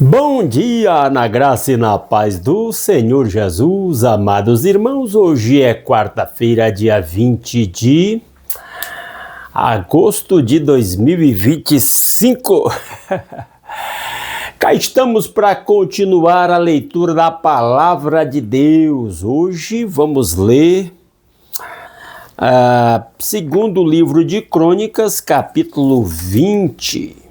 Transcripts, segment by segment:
Bom dia, na graça e na paz do Senhor Jesus, amados irmãos. Hoje é quarta-feira, dia 20 de agosto de 2025. Cá estamos para continuar a leitura da Palavra de Deus. Hoje vamos ler segundo livro de Crônicas, capítulo 20.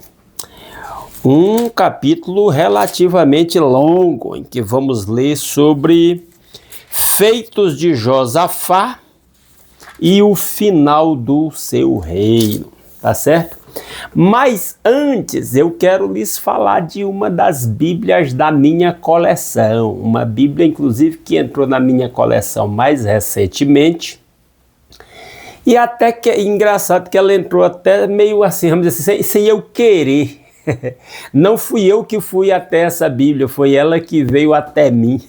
Um capítulo relativamente longo, em que vamos ler sobre feitos de Josafá e o final do seu reino, tá certo? Mas antes eu quero lhes falar de uma das Bíblias da minha coleção, uma Bíblia inclusive que entrou na minha coleção mais recentemente, e até que é engraçado que ela entrou até meio assim, vamos dizer assim, sem eu querer. Não fui eu que fui até essa Bíblia, foi ela que veio até mim.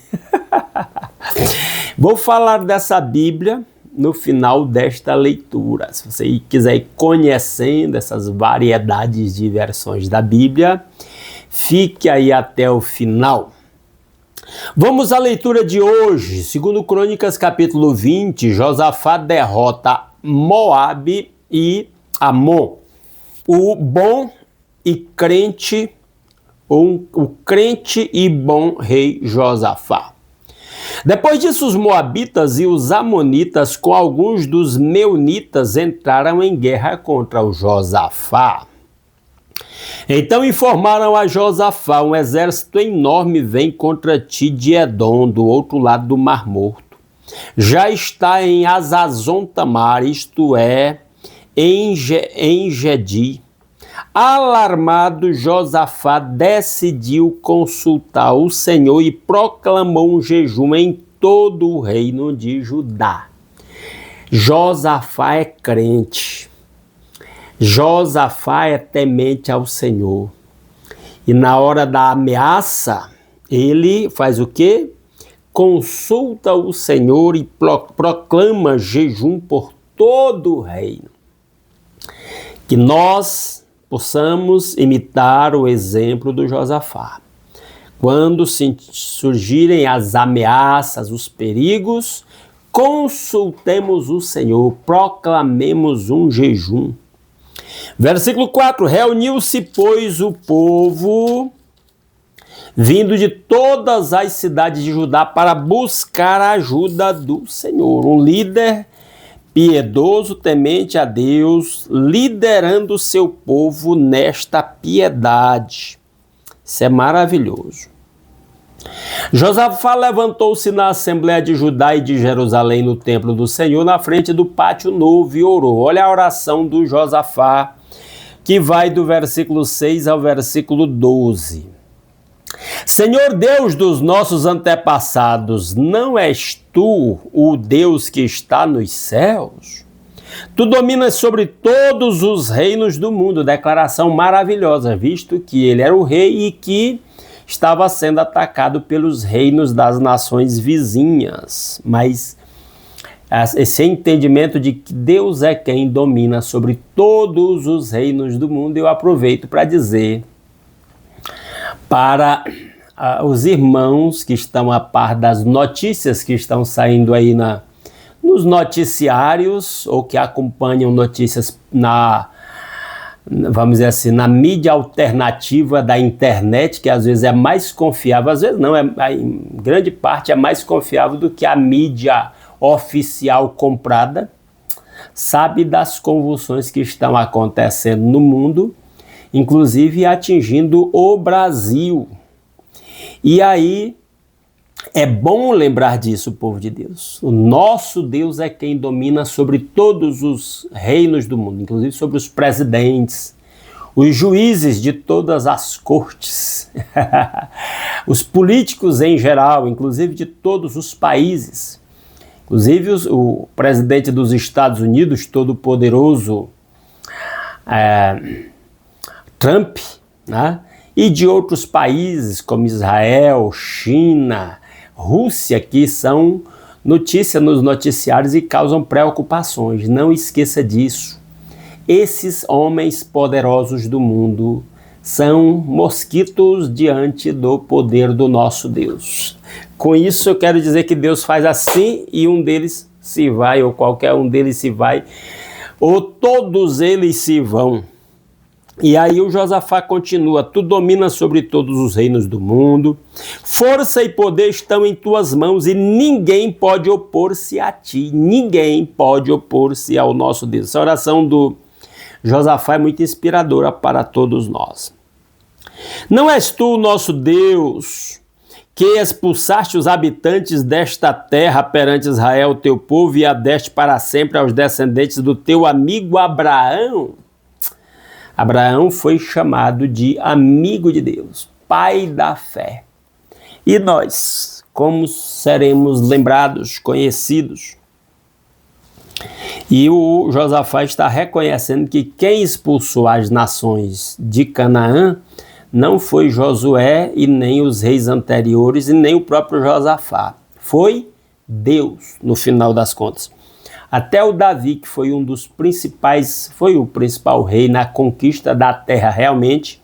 Vou falar dessa Bíblia no final desta leitura. Se você quiser ir conhecendo essas variedades de versões da Bíblia, fique aí até o final. Vamos à leitura de hoje. Segundo Crônicas, capítulo 20, Josafá derrota Moabe e Amon. O bom e crente, o crente e bom rei Josafá. Depois disso, os moabitas e os amonitas, com alguns dos meunitas, entraram em guerra contra o Josafá. Então informaram a Josafá: um exército enorme vem contra ti de Edom, do outro lado do Mar Morto. Já está em Hazazon-Tamar, isto é, em Gedi. Alarmado, Josafá decidiu consultar o Senhor e proclamou um jejum em todo o reino de Judá. Josafá é crente. Josafá é temente ao Senhor. E na hora da ameaça, ele faz o quê? Consulta o Senhor e proclama jejum por todo o reino. Que nós possamos imitar o exemplo do Josafá. Quando surgirem as ameaças, os perigos, consultemos o Senhor, proclamemos um jejum. Versículo 4, reuniu-se, pois, o povo, vindo de todas as cidades de Judá, para buscar a ajuda do Senhor. Um líder piedoso, temente a Deus, liderando o seu povo nesta piedade. Isso é maravilhoso. Josafá levantou-se na Assembleia de Judá e de Jerusalém, no templo do Senhor, na frente do pátio novo, e orou. Olha a oração do Josafá, que vai do versículo 6 ao versículo 12. Senhor Deus dos nossos antepassados, não és tu o Deus que está nos céus? Tu dominas sobre todos os reinos do mundo. Declaração maravilhosa, visto que ele era o rei e que estava sendo atacado pelos reinos das nações vizinhas. Mas esse entendimento de que Deus é quem domina sobre todos os reinos do mundo, eu aproveito para dizer para os irmãos que estão a par das notícias que estão saindo aí nos noticiários, ou que acompanham notícias vamos dizer assim, na mídia alternativa da internet, que às vezes é mais confiável, às vezes não, em grande parte é mais confiável do que a mídia oficial comprada, sabe das convulsões que estão acontecendo no mundo, inclusive atingindo o Brasil. E aí é bom lembrar disso, povo de Deus. O nosso Deus é quem domina sobre todos os reinos do mundo, inclusive sobre os presidentes, os juízes de todas as cortes, os políticos em geral, inclusive de todos os países. Inclusive o presidente dos Estados Unidos, todo-poderoso, Trump, né? E de outros países como Israel, China, Rússia, que são notícia nos noticiários e causam preocupações. Não esqueça disso. Esses homens poderosos do mundo são mosquitos diante do poder do nosso Deus. Com isso eu quero dizer que Deus faz assim e um deles se vai, ou qualquer um deles se vai, ou todos eles se vão. E aí o Josafá continua: tu dominas sobre todos os reinos do mundo, força e poder estão em tuas mãos e ninguém pode opor-se a ti, ninguém pode opor-se ao nosso Deus. Essa oração do Josafá é muito inspiradora para todos nós. Não és tu, nosso Deus, que expulsaste os habitantes desta terra perante Israel, teu povo, e a deste para sempre aos descendentes do teu amigo Abraão? Abraão foi chamado de amigo de Deus, pai da fé. E nós, como seremos lembrados, conhecidos? E o Josafá está reconhecendo que quem expulsou as nações de Canaã não foi Josué e nem os reis anteriores e nem o próprio Josafá. Foi Deus, no final das contas. Até o Davi, que foi um dos principais, foi o principal rei na conquista da terra realmente,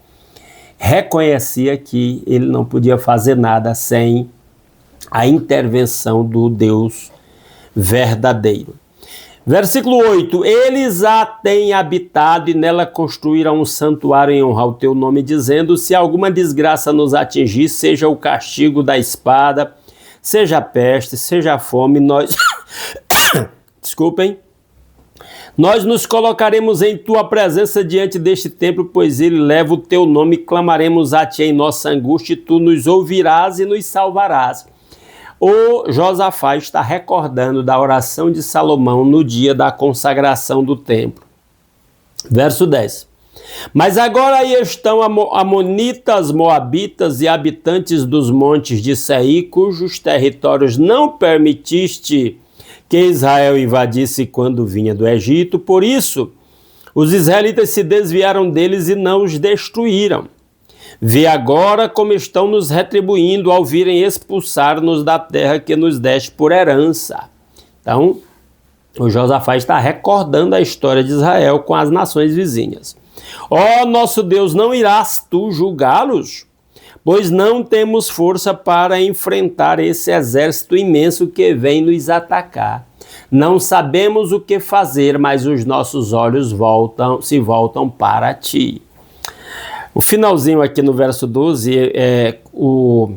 reconhecia que ele não podia fazer nada sem a intervenção do Deus verdadeiro. Versículo 8, eles a têm habitado e nela construíram um santuário em honra ao teu nome, dizendo, se alguma desgraça nos atingir, seja o castigo da espada, seja a peste, seja a fome, nós... Desculpem. Nós nos colocaremos em tua presença diante deste templo, pois ele leva o teu nome, clamaremos a ti em nossa angústia, e tu nos ouvirás e nos salvarás. O Josafá está recordando da oração de Salomão no dia da consagração do templo. Verso 10. Mas agora aí estão amonitas, moabitas e habitantes dos montes de Seir, cujos territórios não permitiste que Israel invadisse quando vinha do Egito. Por isso, os israelitas se desviaram deles e não os destruíram. Vê agora como estão nos retribuindo ao virem expulsar-nos da terra que nos deste por herança. Então, o Josafá está recordando a história de Israel com as nações vizinhas. Ó nosso Deus, não irás tu julgá-los? Pois não temos força para enfrentar esse exército imenso que vem nos atacar. Não sabemos o que fazer, mas os nossos olhos se voltam para ti. O finalzinho aqui no verso 12, o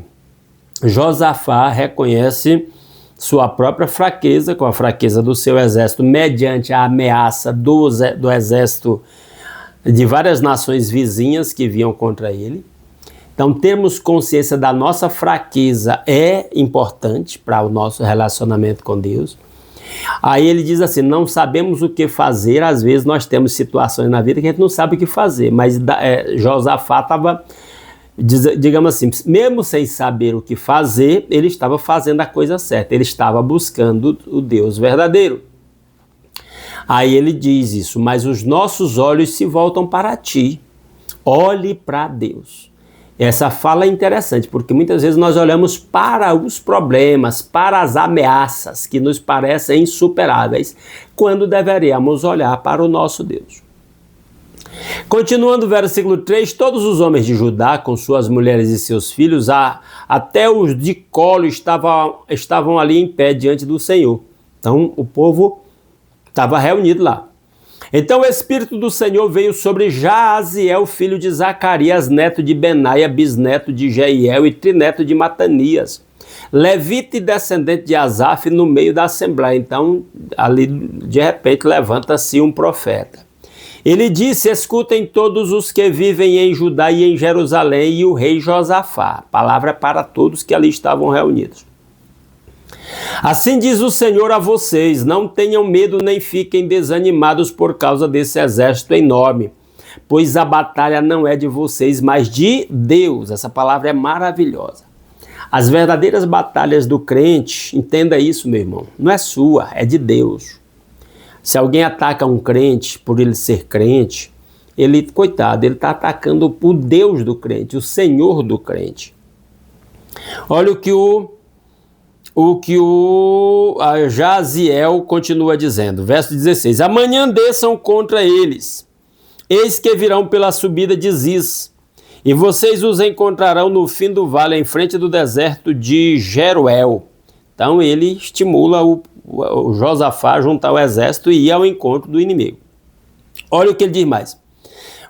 Josafá reconhece sua própria fraqueza, com a fraqueza do seu exército, mediante a ameaça do exército de várias nações vizinhas que vinham contra ele. Então, termos consciência da nossa fraqueza é importante para o nosso relacionamento com Deus. Aí ele diz assim, não sabemos o que fazer, às vezes nós temos situações na vida que a gente não sabe o que fazer, mas Josafá estava, digamos assim, mesmo sem saber o que fazer, ele estava fazendo a coisa certa, ele estava buscando o Deus verdadeiro. Aí ele diz isso, mas os nossos olhos se voltam para ti, olhe para Deus. Essa fala é interessante, porque muitas vezes nós olhamos para os problemas, para as ameaças que nos parecem insuperáveis, quando deveríamos olhar para o nosso Deus. Continuando o versículo 3, todos os homens de Judá, com suas mulheres e seus filhos, até os de colo estavam ali em pé diante do Senhor. Então o povo estava reunido lá. Então o Espírito do Senhor veio sobre Jaaziel, filho de Zacarias, neto de Benaia, bisneto de Jeiel e trineto de Matanias, levita e descendente de Asaf, no meio da assembleia. Então, ali de repente levanta-se um profeta. Ele disse, escutem todos os que vivem em Judá e em Jerusalém e o rei Josafá. Palavra para todos que ali estavam reunidos. Assim diz o Senhor a vocês, não tenham medo nem fiquem desanimados por causa desse exército enorme, pois a batalha não é de vocês, mas de Deus. Essa palavra é maravilhosa. As verdadeiras batalhas do crente, entenda isso, meu irmão, não é sua, é de Deus. Se alguém ataca um crente por ele ser crente, ele, coitado, ele está atacando o Deus do crente, o Senhor do crente. Olha o que o Jaaziel continua dizendo, verso 16, amanhã desçam contra eles, eis que virão pela subida de Ziz, e vocês os encontrarão no fim do vale, em frente do deserto de Jeruel. Então ele estimula o Josafá a juntar o exército e ir ao encontro do inimigo. Olha o que ele diz mais.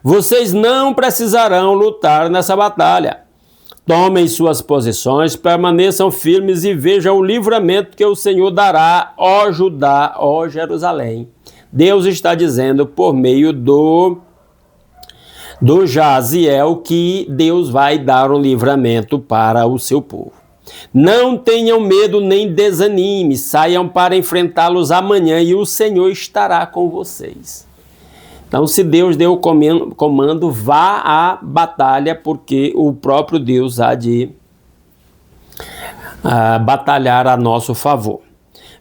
Vocês não precisarão lutar nessa batalha. Tomem suas posições, permaneçam firmes e vejam o livramento que o Senhor dará, ó Judá, ó Jerusalém. Deus está dizendo por meio do Jaziel que Deus vai dar um livramento para o seu povo. Não tenham medo nem desanime, saiam para enfrentá-los amanhã e o Senhor estará com vocês. Então, se Deus deu o comando, vá à batalha, porque o próprio Deus há de batalhar a nosso favor.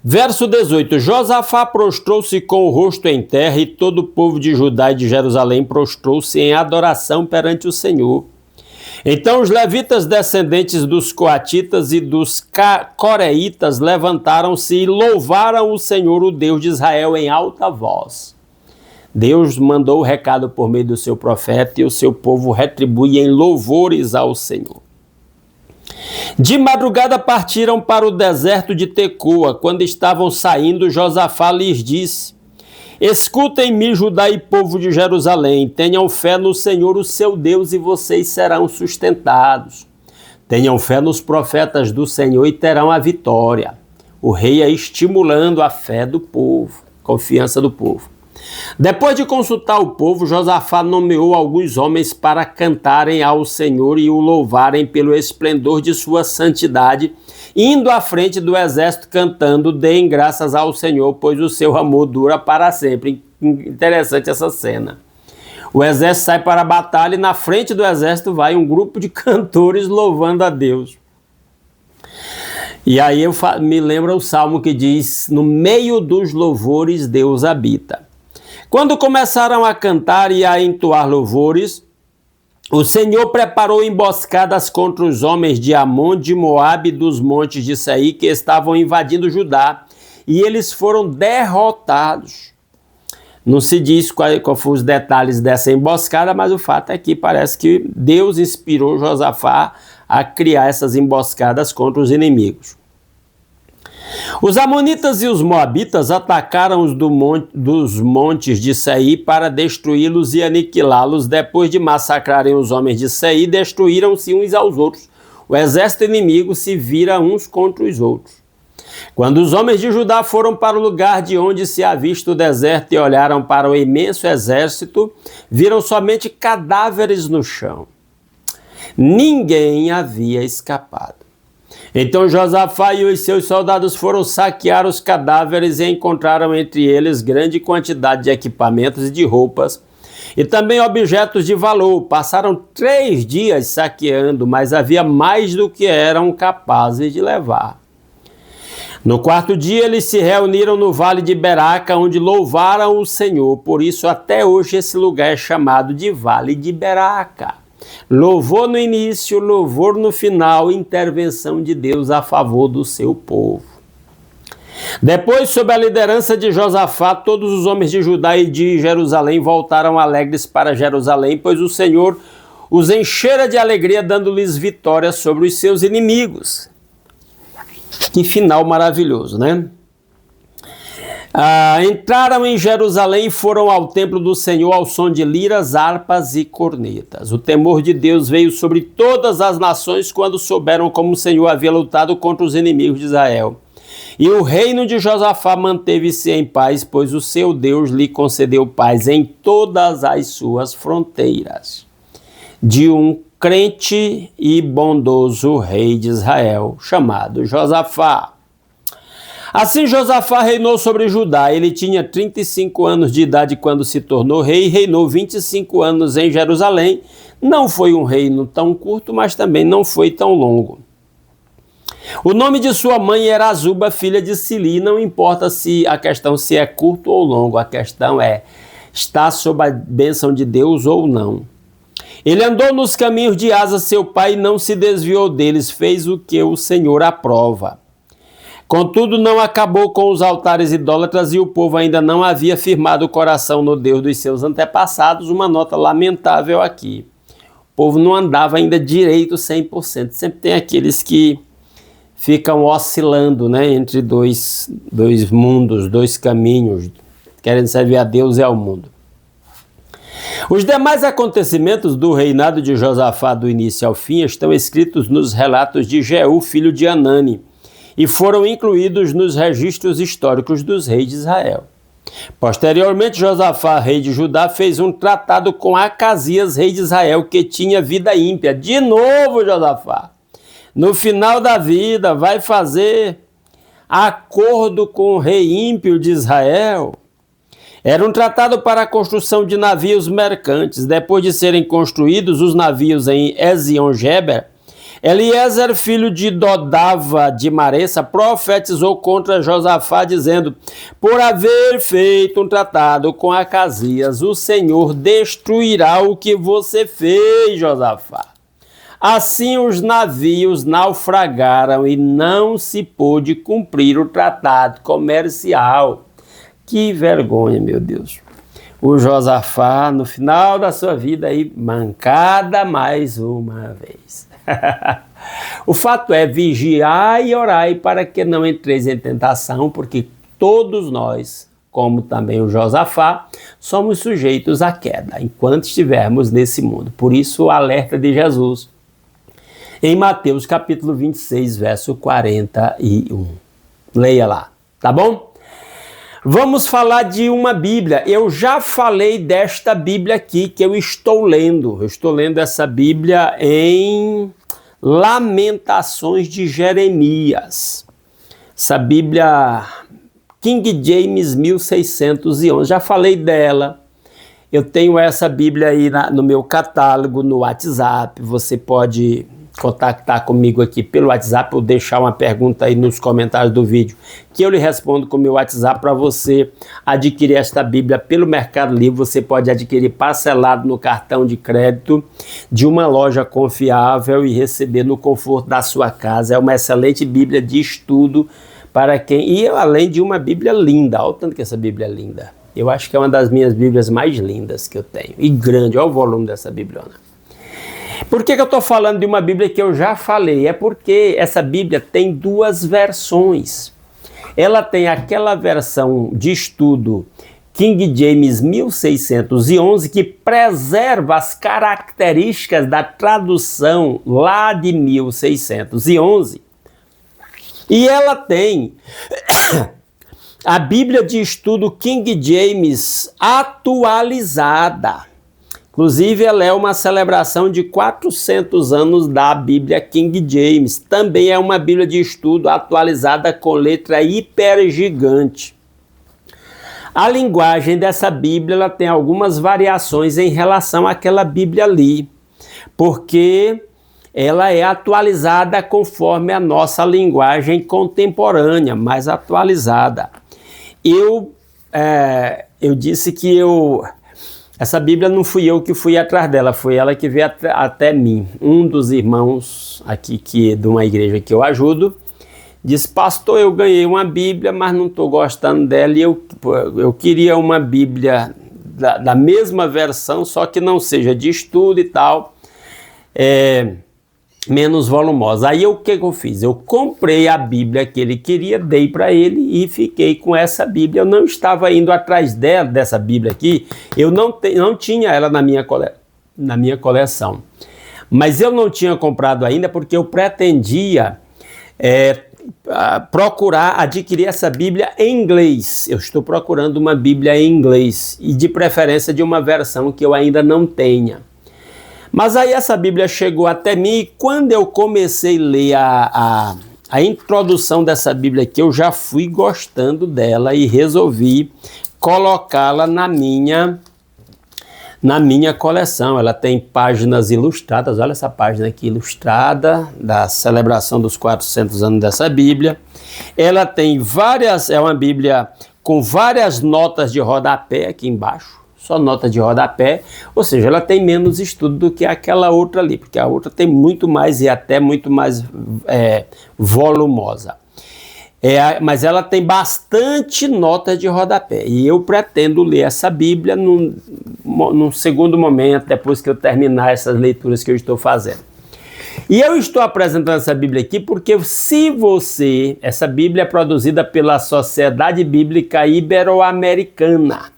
Verso 18, Josafá prostrou-se com o rosto em terra e todo o povo de Judá e de Jerusalém prostrou-se em adoração perante o Senhor. Então os levitas descendentes dos coatitas e dos coreitas levantaram-se e louvaram o Senhor, o Deus de Israel, em alta voz. Deus mandou o recado por meio do seu profeta e o seu povo retribui em louvores ao Senhor. De madrugada partiram para o deserto de Tecoa. Quando estavam saindo, Josafá lhes disse: Escutem-me, Judá e povo de Jerusalém, tenham fé no Senhor, o seu Deus, e vocês serão sustentados. Tenham fé nos profetas do Senhor e terão a vitória. O rei ia estimulando a fé do povo, confiança do povo. Depois de consultar o povo, Josafá nomeou alguns homens para cantarem ao Senhor e o louvarem pelo esplendor de sua santidade, indo à frente do exército cantando: deem graças ao Senhor, pois o seu amor dura para sempre. Interessante essa cena. O exército sai para a batalha e na frente do exército vai um grupo de cantores louvando a Deus. E aí me lembra o salmo que diz: no meio dos louvores Deus habita. Quando começaram a cantar e a entoar louvores, o Senhor preparou emboscadas contra os homens de Amon, de Moabe e dos montes de Seir, que estavam invadindo Judá, e eles foram derrotados. Não se diz qual foram os detalhes dessa emboscada, mas o fato é que parece que Deus inspirou Josafá a criar essas emboscadas contra os inimigos. Os amonitas e os moabitas atacaram os dos montes de Seir para destruí-los e aniquilá-los. Depois de massacrarem os homens de Seir, destruíram-se uns aos outros. O exército inimigo se vira uns contra os outros. Quando os homens de Judá foram para o lugar de onde se avista o deserto e olharam para o imenso exército, viram somente cadáveres no chão. Ninguém havia escapado. Então Josafá e os seus soldados foram saquear os cadáveres e encontraram entre eles grande quantidade de equipamentos e de roupas, e também objetos de valor. Passaram 3 dias saqueando, mas havia mais do que eram capazes de levar. No 4º dia eles se reuniram no vale de Beraca, onde louvaram o Senhor. Por isso até hoje esse lugar é chamado de Vale de Beraca. Louvor no início, louvor no final, intervenção de Deus a favor do seu povo. Depois, sob a liderança de Josafá, todos os homens de Judá e de Jerusalém voltaram alegres para Jerusalém, pois o Senhor os enchera de alegria, dando-lhes vitória sobre os seus inimigos. Que final maravilhoso, né? Entraram em Jerusalém e foram ao templo do Senhor ao som de liras, harpas e cornetas. O temor de Deus veio sobre todas as nações quando souberam como o Senhor havia lutado contra os inimigos de Israel. E o reino de Josafá manteve-se em paz, pois o seu Deus lhe concedeu paz em todas as suas fronteiras. De um crente e bondoso rei de Israel, chamado Josafá. Assim Josafá reinou sobre Judá. Ele tinha 35 anos de idade quando se tornou rei e reinou 25 anos em Jerusalém. Não foi um reino tão curto, mas também não foi tão longo. O nome de sua mãe era Azuba, filha de Sili. Não importa se a questão se é curto ou longo, a questão é, está sob a bênção de Deus ou não. Ele andou nos caminhos de Asa, seu pai, e não se desviou deles, fez o que o Senhor aprova. Contudo, não acabou com os altares idólatras e o povo ainda não havia firmado o coração no Deus dos seus antepassados. Uma nota lamentável aqui. povo não andava ainda direito 100%. Sempre tem aqueles que ficam oscilando, né, entre dois mundos, dois caminhos, querendo servir a Deus e ao mundo. Os demais acontecimentos do reinado de Josafá do início ao fim estão escritos nos relatos de Jeú, filho de Anani, e foram incluídos nos registros históricos dos reis de Israel. Posteriormente, Josafá, rei de Judá, fez um tratado com Acasias, rei de Israel, que tinha vida ímpia. De novo, Josafá, no final da vida, vai fazer acordo com o rei ímpio de Israel. Era um tratado para a construção de navios mercantes. Depois de serem construídos os navios em Ezion-Geber, Eliezer, filho de Dodava de Maressa, profetizou contra Josafá, dizendo: por haver feito um tratado com Acasias, o Senhor destruirá o que você fez, Josafá. Assim os navios naufragaram e não se pôde cumprir o tratado comercial. Que vergonha, meu Deus. O Josafá, no final da sua vida, aí, mancada mais uma vez. O fato é, vigiai e orai para que não entreis em tentação, porque todos nós, como também o Josafá, somos sujeitos à queda, enquanto estivermos nesse mundo. Por isso, o alerta de Jesus, em Mateus capítulo 26, verso 41. Leia lá, tá bom? Vamos falar de uma Bíblia. Eu já falei desta Bíblia aqui que eu estou lendo. Eu estou lendo essa Bíblia em Lamentações de Jeremias. Essa Bíblia King James 1611. Já falei dela. Eu tenho essa Bíblia aí no meu catálogo, no WhatsApp. Você pode contactar comigo aqui pelo WhatsApp ou deixar uma pergunta aí nos comentários do vídeo, que eu lhe respondo com o meu WhatsApp. Para você adquirir esta Bíblia pelo Mercado Livre, você pode adquirir parcelado no cartão de crédito de uma loja confiável e receber no conforto da sua casa. É uma excelente Bíblia de estudo para quem... E além de uma Bíblia linda, olha o tanto que essa Bíblia é linda. Eu acho que é uma das minhas Bíblias mais lindas que eu tenho. E grande, olha o volume dessa Bibliona. Por que eu estou falando de uma Bíblia que eu já falei? É porque essa Bíblia tem duas versões. Ela tem aquela versão de estudo King James 1611, que preserva as características da tradução lá de 1611. E ela tem a Bíblia de estudo King James atualizada. Inclusive, ela é uma celebração de 400 anos da Bíblia King James. Também é uma Bíblia de estudo atualizada com letra hipergigante. A linguagem dessa Bíblia ela tem algumas variações em relação àquela Bíblia ali, porque ela é atualizada conforme a nossa linguagem contemporânea, mais atualizada. Eu disse que essa Bíblia não fui eu que fui atrás dela, foi ela que veio até mim. Um dos irmãos aqui de uma igreja que eu ajudo, disse: pastor, eu ganhei uma Bíblia, mas não estou gostando dela e eu queria uma Bíblia da mesma versão, só que não seja de estudo e tal, menos volumosa. Aí o que eu fiz? Eu comprei a Bíblia que ele queria, dei para ele e fiquei com essa Bíblia. Eu não estava indo atrás dessa Bíblia aqui, eu não tinha ela na minha coleção. Mas eu não tinha comprado ainda porque eu pretendia procurar adquirir essa Bíblia em inglês. Eu estou procurando uma Bíblia em inglês e de preferência de uma versão que eu ainda não tenha. Mas aí essa Bíblia chegou até mim e quando eu comecei a ler a introdução dessa Bíblia aqui, eu já fui gostando dela e resolvi colocá-la na minha coleção. Ela tem páginas ilustradas, olha essa página aqui ilustrada, da celebração dos 400 anos dessa Bíblia. Ela tem é uma Bíblia com várias notas de rodapé aqui embaixo. Só nota de rodapé, ou seja, ela tem menos estudo do que aquela outra ali, porque a outra tem muito mais e até muito mais volumosa. Mas ela tem bastante nota de rodapé. E eu pretendo ler essa Bíblia num segundo momento, depois que eu terminar essas leituras que eu estou fazendo. E eu estou apresentando essa Bíblia aqui porque essa Bíblia é produzida pela Sociedade Bíblica Ibero-Americana,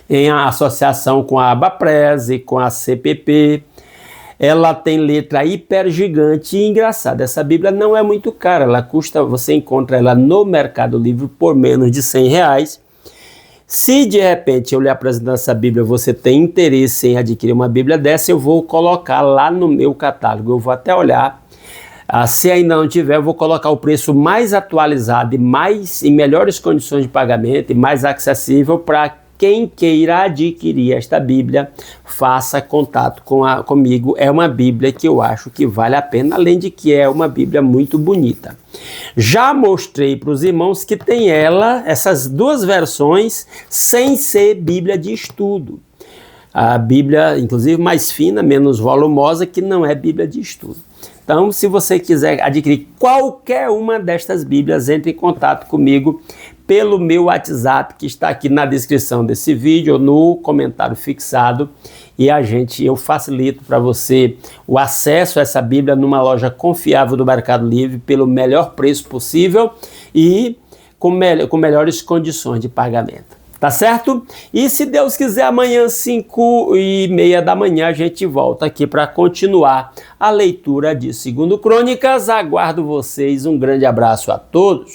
em associação com a Abaprese, com a CPP. Ela tem letra hiper gigante e engraçada. Essa Bíblia não é muito cara, você encontra ela no Mercado Livre por menos de R$100. Se de repente eu lhe apresentar essa Bíblia, você tem interesse em adquirir uma Bíblia dessa, eu vou colocar lá no meu catálogo, eu vou até olhar. Se ainda não tiver, eu vou colocar o preço mais atualizado e em melhores condições de pagamento e mais acessível para quem queira adquirir esta Bíblia, faça contato comigo. É uma Bíblia que eu acho que vale a pena, além de que é uma Bíblia muito bonita. Já mostrei para os irmãos que tem essas duas versões, sem ser Bíblia de estudo. A Bíblia, inclusive, mais fina, menos volumosa, que não é Bíblia de estudo. Então, se você quiser adquirir qualquer uma destas Bíblias, entre em contato comigo pelo meu WhatsApp, que está aqui na descrição desse vídeo, ou no comentário fixado, e eu facilito para você o acesso a essa Bíblia numa loja confiável do Mercado Livre pelo melhor preço possível e com melhores condições de pagamento. Tá certo? E se Deus quiser, amanhã, 5h30 da manhã, a gente volta aqui para continuar a leitura de 2 Crônicas. Aguardo vocês. Um grande abraço a todos.